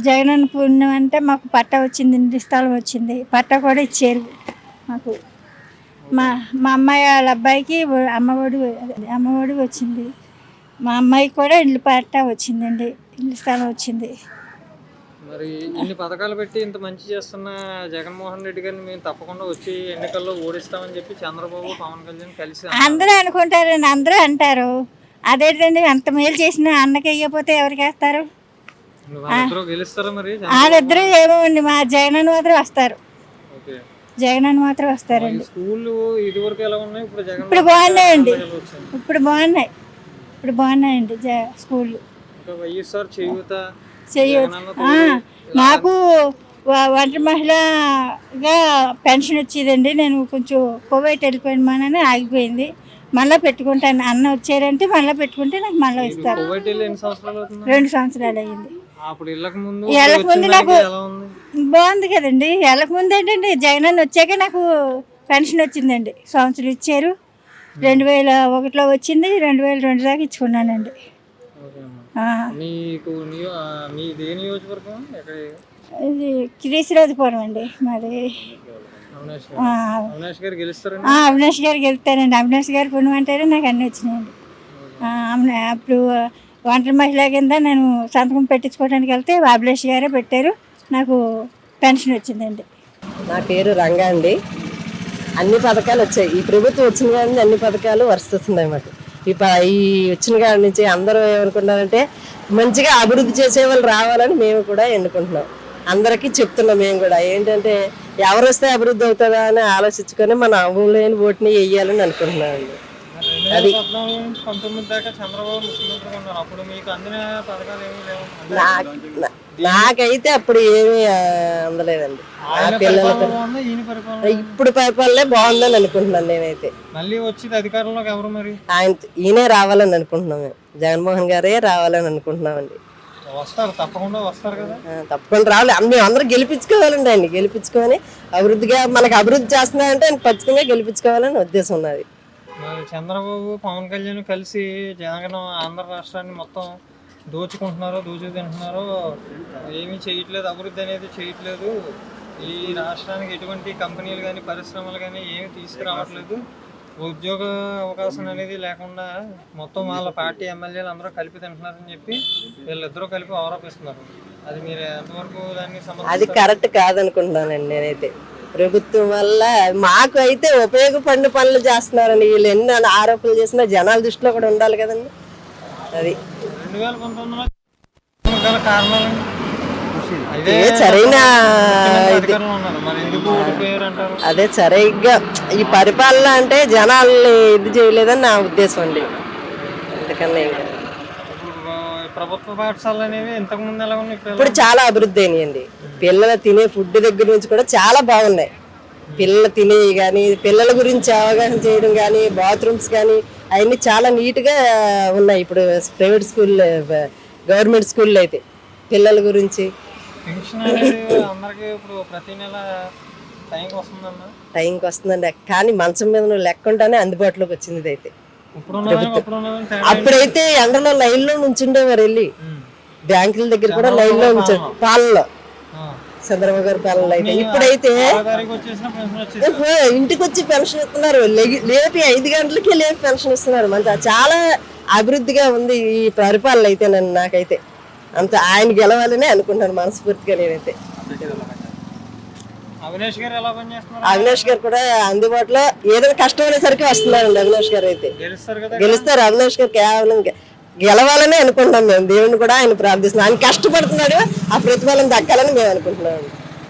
జగనన్న పుణ్యం అంటే మాకు పట్టా వచ్చింది, ఇంటి స్థలం వచ్చింది, పట్టా కూడా ఇచ్చారు మాకు. మా మా అమ్మాయి వాళ్ళ అబ్బాయికి అమ్మఒడి వచ్చింది. మా అమ్మాయికి కూడా ఇల్లు పట్టా వచ్చిందండి, ఇల్లు స్థలం వచ్చింది. మరి ఇన్ని పథకాలు పెట్టి ఇంత మంచి చేస్తున్న జగన్మోహన్ రెడ్డి గారిని మేము తప్పకుండా వచ్చి ఎన్నికల్లో ఓడిస్తామని చెప్పి చంద్రబాబు, పవన్ కళ్యాణ్ కలిసి అందరూ అనుకుంటారండి, అందరూ అంటారు. అదేంటండి అంత మేలు చేసిన అన్నకి వేయకపోతే ఎవరికి వేస్తారు? వాళ్ళిద్దరూ గెలుస్తారా మరి? వాళ్ళిద్దరూ ఏమో అండి, మా జగనన్న మాత్రం వస్తారు. ఓకే, జగనన్న మాత్రం వస్తారండి. స్కూళ్ళు ఇది వరకు ఎలా ఉన్నాయి? ఇప్పుడు బాగున్నాయండి, ఇప్పుడు బాగున్నాయండి స్కూళ్ళు. వైఎస్ఆర్ చేయూత నాకు ఒంటరి మహిళగా పెన్షన్ వచ్చేదండి. నేను కొంచెం కోవైట్ వెళ్ళిపోయిన మనని ఆగిపోయింది. మళ్ళీ పెట్టుకుంటాను, అన్న వచ్చారంటే మళ్ళీ పెట్టుకుంటే నాకు మళ్ళీ ఇస్తారు. 2 సంవత్సరాలు అయ్యింది. వెళ్ళక ముందు నాకు బాగుంది కదండి. వెళ్ళక ముందు ఏంటండి, జగనన్న వచ్చాక నాకు పెన్షన్ వచ్చిందండి. సంవత్సరం ఇచ్చారు. 2001లో వచ్చింది, 2002 దాకా ఇచ్చుకున్నానండి. ఇది క్రీసిరాజపురం అండి మాది. అవినాష్ గారు గెలుస్తారండి. అవినాష్ గారు పుణ్యం అంటారు, నాకు అన్నీ వచ్చినాయండి. అప్పుడు ఒంటరి మహిళ కింద నేను సంతకం పెట్టించుకోవడానికి వెళ్తే అభిలాష్ గారే పెట్టారు, నాకు పెన్షన్ వచ్చిందండి. నా పేరు రంగా అండి. అన్ని పథకాలు వచ్చాయి. ఈ ప్రభుత్వం వచ్చిన కాడి అన్ని పథకాలు వరుస్తున్నాయి మాకు. ఈ వచ్చిన కాడి నుంచి అందరూ ఏమనుకుంటున్నారంటే మంచిగా అభివృద్ధి చేసే వాళ్ళు రావాలని మేము కూడా ఎన్నుకుంటున్నాం. అందరికీ చెప్తున్నాం. మేము కూడా ఏంటంటే ఎవరు వస్తే అభివృద్ధి అవుతుందా అని ఆలోచించుకొని మన అమూల్యమైన ఓటుని వేయాలని అనుకుంటున్నామండి. అది నాకైతే అప్పుడు ఏమీ అందలేదండి. పిల్లలకి ఇప్పుడు పరిపాలనే బాగుందని అనుకుంటున్నాను నేనైతే. ఈయనే రావాలని అనుకుంటున్నాం. మేము జగన్మోహన్ గారే రావాలని అనుకుంటున్నామండి. తప్పకుండా రావాలి. మేము అందరూ గెలిపించుకోవాలండి. ఆయన గెలిపించుకొని అభివృద్ధిగా మనకు అభివృద్ధి చేస్తున్నారంటే ఆయన ఖచ్చితంగా గెలిపించుకోవాలని ఉద్దేశం ఉన్నది. చంద్రబాబు, పవన్ కళ్యాణ్ కలిసి జగన్ ఆంధ్ర రాష్ట్రాన్ని మొత్తం దోచుకుంటున్నారు, తింటున్నారు, ఏమీ చేయట్లేదు, అభివృద్ధి అనేది చేయట్లేదు. ఈ రాష్ట్రానికి ఎటువంటి కంపెనీలు కానీ పరిశ్రమలు కానీ ఏమి తీసుకురావట్లేదు, ఉద్యోగ అవకాశం అనేది లేకుండా మొత్తం వాళ్ళ పార్టీ ఎమ్మెల్యేలు అందరూ కలిపి తింటున్నారని చెప్పి వీళ్ళిద్దరూ కలిపి ఆరోపిస్తున్నారు. అది మీరు ఎంతవరకు దాన్ని అది కరెక్ట్ కాదనుకుంటున్నానండి నేనైతే. ప్రభుత్వం వల్ల మాకు అయితే ఉపయోగపడిన పనులు చేస్తున్నారండి. వీళ్ళు ఎన్ని ఆరోపణలు చేసినా జనాల దృష్టిలో కూడా ఉండాలి కదండి. అది 2019 కారణాలు సరైన అదే సరిగ్గా ఈ పరిపాలన అంటే జనాల్ని ఇది చేయలేదని నా ఉద్దేశం అండి. అందుకని ప్రభుత్వ పాఠశాలలు అనేవి ఇంతకు ముందు ఎలా ఉన్నాయి, ఇప్పుడు చాలా అభివృద్ధి అయినాయండి. పిల్లలు తినే ఫుడ్ దగ్గర నుంచి కూడా చాలా బాగున్నాయి. పిల్లలు తినేవి కానీ, పిల్లల గురించి అవగాహన చేయడం కానీ, బాత్రూమ్స్ కానీ అవన్నీ చాలా నీట్గా ఉన్నాయి. ఇప్పుడు ప్రైవేట్ స్కూల్, గవర్నమెంట్ స్కూల్లో అయితే పిల్లల గురించి టైంకి వస్తుందండి. కానీ మంచం మీద లెక్క ఉంటానే అందుబాటులోకి వచ్చింది అయితే. అప్పుడైతే ఎండలో లైన్లో నుంచుండేవారు, వెళ్ళి బ్యాంకుల దగ్గర కూడా లైన్లో ఉంచారు. పాలలో చంద్రబాబు గారి పాలనలో అయితే. ఇప్పుడైతే ఇంటికి వచ్చి పెన్షన్ ఇస్తున్నారు. లేపి 5 గంటలకి లేపి పెన్షన్ ఇస్తున్నారు. మంచి చాలా అభివృద్ధిగా ఉంది ఈ పరిపాలన అయితే. నాకైతే అంత ఆయన గెలవాలనే అనుకుంటాను మనస్ఫూర్తిగా నేనైతే. అవినాష్ గారు కూడా అందుబాటులో ఏదైనా కష్టం అనేసరికి వస్తున్నారండి. అవినాష్ గారు అయితే గెలుస్తారు. అవినాష్ గారు కేవలం గెలవాలని అనుకుంటున్నాం మేము. దేవుని కూడా ఆయన ప్రార్థిస్తున్నాం. ఆయన కష్టపడుతున్నాడు, ఆ ప్రతిఫలం దక్కాలని మేము అనుకుంటున్నాం.